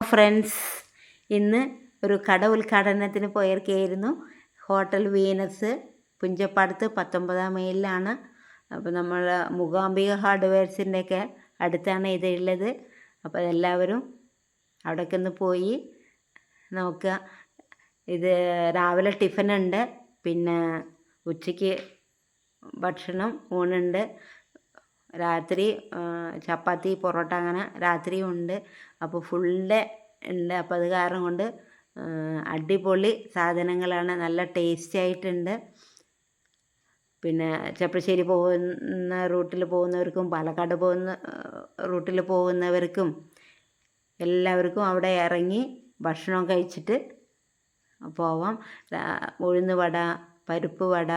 Friends, ഇന്ന് ഒരു കട ഉദ്ഘാടനത്തിന് പോയിരിക്കുകയായിരുന്നു. Hotel Venus പുഞ്ചപ്പാടത്ത് 19 മൈലിലാണ്. അപ്പോൾ നമ്മൾ മൂകാംബിക ഹാർഡ്വെയർസിൻ്റെയൊക്കെ അടുത്താണ് ഇത് ഉള്ളത്. അപ്പോൾ എല്ലാവരും അവിടേക്ക് ഒന്ന് പോയി നോക്കുക. ഇത് രാവിലെ ടിഫിനുണ്ട്, പിന്നെ ഉച്ചയ്ക്ക് ഭക്ഷണം ഊണുണ്ട്, രാത്രി ചപ്പാത്തി പൊറോട്ട അങ്ങനെ രാത്രിയും ഉണ്ട്. അപ്പോൾ ഫുൾ ഡേ ഉണ്ട്. അപ്പോൾ അത് കാരണം കൊണ്ട് അടിപൊളി സാധനങ്ങളാണ്, നല്ല ടേസ്റ്റി ആയിട്ടുണ്ട്. പിന്നെ ചെപ്പശ്ശേരി പോകുന്ന റൂട്ടിൽ പോകുന്നവർക്കും പാലക്കാട് പോകുന്ന റൂട്ടിൽ പോകുന്നവർക്കും എല്ലാവർക്കും അവിടെ ഇറങ്ങി ഭക്ഷണം കഴിച്ചിട്ട് പോവാം. ഉഴുന്ന് വട, പരിപ്പ് വട,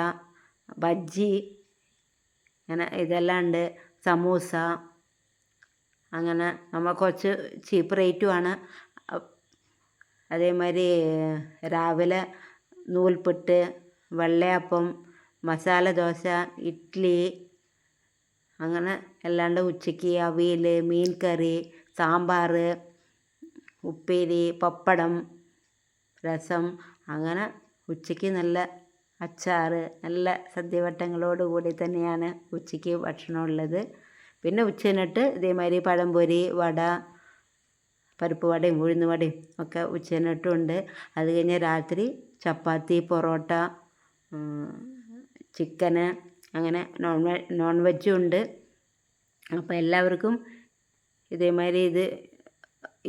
ബജ്ജി, അങ്ങനെ ഇതെല്ലാം ഉണ്ട്. സമൂസ, അങ്ങനെ നമ്മൾ കുറച്ച് ചീപ്പ് റേറ്റുമാണ്. അതേമാതിരി രാവിലെ നൂൽപുട്ട്, വെള്ളയപ്പം, മസാല ദോശ, ഇഡ്ഡലി, അങ്ങനെ അല്ലാണ്ട് ഉച്ചയ്ക്ക് അവിയൽ, മീൻ കറി, സാമ്പാർ, ഉപ്പേരി, പപ്പടം, രസം, അങ്ങനെ ഉച്ചയ്ക്ക് നല്ല അച്ചാർ, നല്ല സദ്യവട്ടങ്ങളോട് കൂടി തന്നെയാണ് ഉച്ചയ്ക്ക് ഭക്ഷണം ഉള്ളത്. പിന്നെ ഉച്ചനട്ട് ഇതേമാതിരി പഴംപൊരി, വട, പരിപ്പ് വടയും ഉഴുന്ന് വടയും ഒക്കെ ഉച്ചനട്ടും. അത് കഴിഞ്ഞ് രാത്രി ചപ്പാത്തി, പൊറോട്ട, ചിക്കന്, അങ്ങനെ നോൺ വെജും ഉണ്ട്. അപ്പോൾ എല്ലാവർക്കും ഇതേമാതിരി ഇത്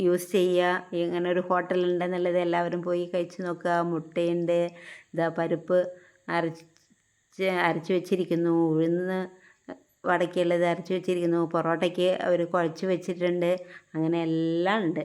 യൂസ് ചെയ്യുക. ഇങ്ങനെ ഒരു ഹോട്ടൽ ഉണ്ടെന്നുള്ളത് എല്ലാവരും പോയി കഴിച്ച് നോക്കുക. മുട്ടയുണ്ട്, ഇതാ പരിപ്പ് അരച്ച് വെച്ചിരിക്കുന്നു, ഉഴുന്ന് വടക്കുള്ളത് അരച്ച് വെച്ചിരിക്കുന്നു, പൊറോട്ടയ്ക്ക് അവർ കുഴച്ച് വെച്ചിട്ടുണ്ട്, അങ്ങനെ എല്ലാം ഉണ്ട്.